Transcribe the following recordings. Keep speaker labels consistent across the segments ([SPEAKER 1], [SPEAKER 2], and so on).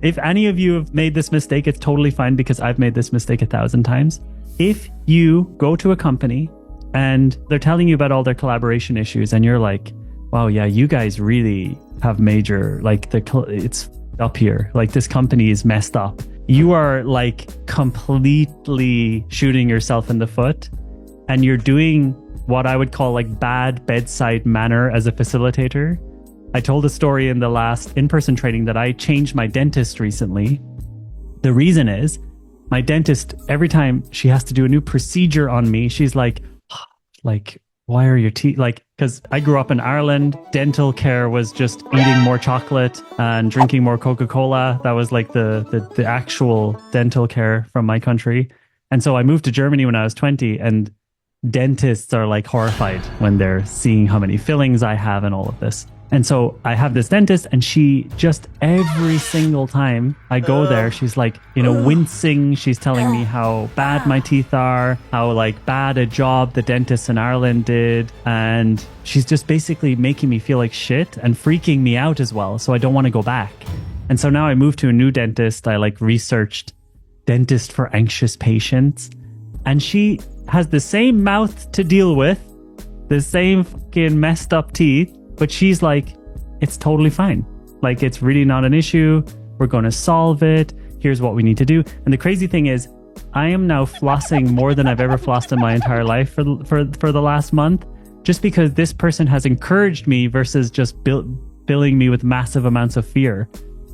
[SPEAKER 1] If any of you have made this mistake, it's totally fine because I've made this mistake 1,000 times. If you go to a company and they're telling you about all their collaboration issues and you're like, wow, yeah, you guys really have major, like it's up here. Like this company is messed up. You are like completely shooting yourself in the foot, and you're doing what I would call like bad bedside manner as a facilitator. I told a story in the last in-person training that I changed my dentist recently. The reason is my dentist, every time she has to do a new procedure on me, she's like, why are your teeth like, because I grew up in Ireland, dental care was just eating more chocolate and drinking more Coca-Cola. That was like the actual dental care from my country. And so I moved to Germany when I was 20, and dentists are like horrified when they're seeing how many fillings I have and all of this. And so I have this dentist, and she just every single time I go there, she's like, wincing. She's telling me how bad my teeth are, how like bad a job the dentists in Ireland did. And she's just basically making me feel like shit and freaking me out as well. So I don't want to go back. And so now I moved to a new dentist. I like researched dentist for anxious patients, and she has the same mouth to deal with, the same fucking messed up teeth. But she's like, it's totally fine. Like, it's really not an issue. We're going to solve it. Here's what we need to do. And the crazy thing is, I am now flossing more than I've ever flossed in my entire life for the last month, just because this person has encouraged me versus just filling me with massive amounts of fear.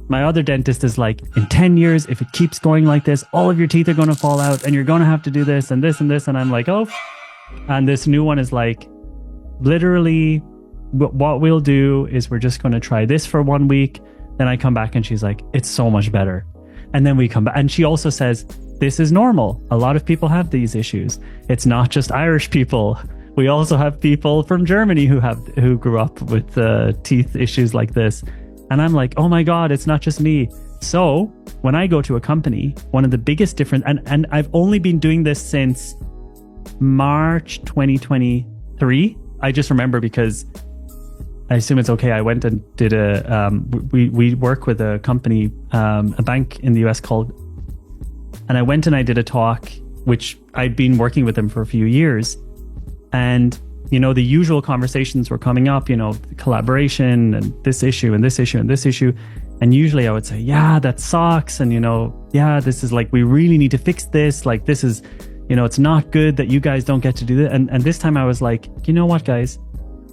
[SPEAKER 1] My other dentist is like, in 10 years, if it keeps going like this, all of your teeth are going to fall out and you're going to have to do this and this and this. And I'm like, oh. And this new one is like, literally, what we'll do is we're just going to try this for 1 week. Then I come back and she's like, it's so much better. And then we come back. And she also says, this is normal. A lot of people have these issues. It's not just Irish people. We also have people from Germany who grew up with teeth issues like this. And I'm like, oh my God, it's not just me. So when I go to a company, one of the biggest difference, and I've only been doing this since March 2023. I just remember because I assume it's okay. I went and did we work with a company, a bank in the US and I went and I did a talk, which I'd been working with them for a few years. And, the usual conversations were coming up, collaboration and this issue and this issue and this issue. And usually I would say, yeah, that sucks. And, yeah, this is like, we really need to fix this. Like, this is, it's not good that you guys don't get to do that. And this time I was like, you know what, guys?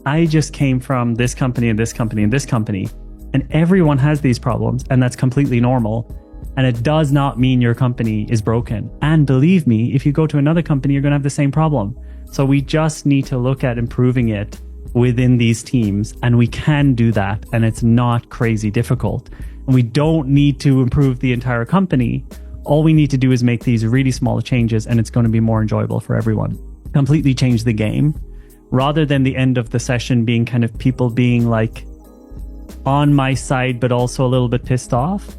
[SPEAKER 1] I just came from this company and this company and this company, and everyone has these problems, and that's completely normal. And it does not mean your company is broken. And believe me, if you go to another company, you're going to have the same problem. So we just need to look at improving it within these teams, and we can do that. And it's not crazy difficult. And we don't need to improve the entire company. All we need to do is make these really small changes, and it's going to be more enjoyable for everyone. Completely change the game. Rather than the end of the session being kind of people being like on my side, but also a little bit pissed off.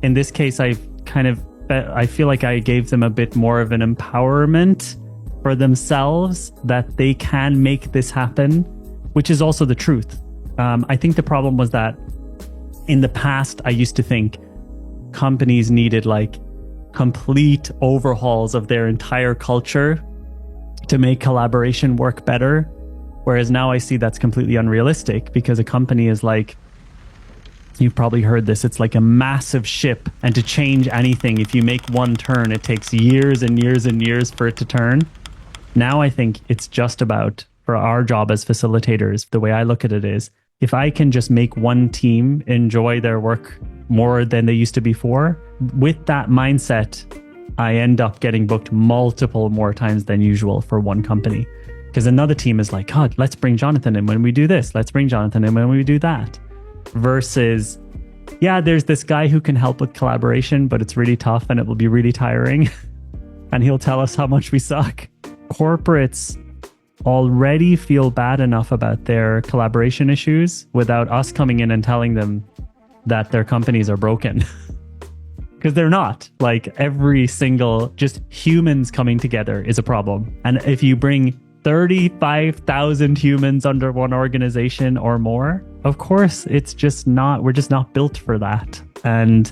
[SPEAKER 1] In this case, I feel like I gave them a bit more of an empowerment for themselves that they can make this happen, which is also the truth. I think the problem was that in the past, I used to think companies needed like complete overhauls of their entire culture to make collaboration work better. Whereas now I see that's completely unrealistic, because a company is like, you've probably heard this, it's like a massive ship. And to change anything, if you make one turn, it takes years and years and years for it to turn. Now I think it's just about, for our job as facilitators, the way I look at it is, if I can just make one team enjoy their work more than they used to before, with that mindset, I end up getting booked multiple more times than usual for one company. Because another team is like, God, let's bring Jonathan in when we do this. Let's bring Jonathan in when we do that. Versus, yeah, there's this guy who can help with collaboration, but it's really tough and it will be really tiring. And he'll tell us how much we suck. Corporates already feel bad enough about their collaboration issues without us coming in and telling them that their companies are broken. Because they're not. Like, every single, just humans coming together is a problem. And if you bring 35,000 humans under one organization or more, of course, it's just not, we're just not built for that. And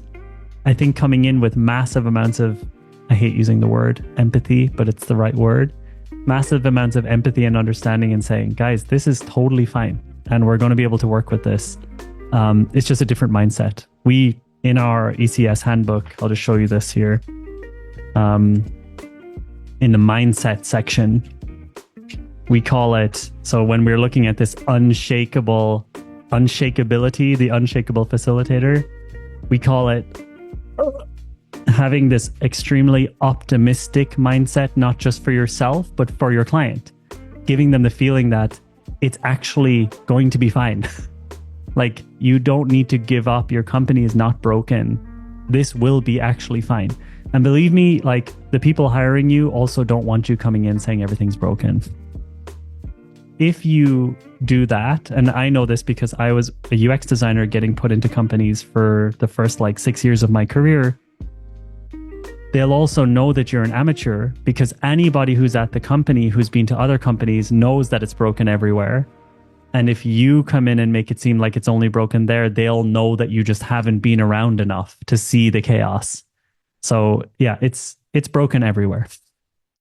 [SPEAKER 1] I think coming in with massive amounts of, I hate using the word empathy, but it's the right word, massive amounts of empathy and understanding, and saying, guys, this is totally fine. And we're going to be able to work with this. It's just a different mindset. We, in our ECS handbook, I'll just show you this here. In the mindset section, we call it, so when we're looking at this unshakability, the unshakable facilitator, we call it having this extremely optimistic mindset, not just for yourself, but for your client, giving them the feeling that it's actually going to be fine. Like, you don't need to give up. Your company is not broken. This will be actually fine. And believe me, like, the people hiring you also don't want you coming in saying everything's broken. If you do that, and I know this because I was a UX designer getting put into companies for the first 6 years of my career, they'll also know that you're an amateur because anybody who's at the company who's been to other companies knows that it's broken everywhere. And if you come in and make it seem like it's only broken there, they'll know that you just haven't been around enough to see the chaos. So yeah, it's broken everywhere.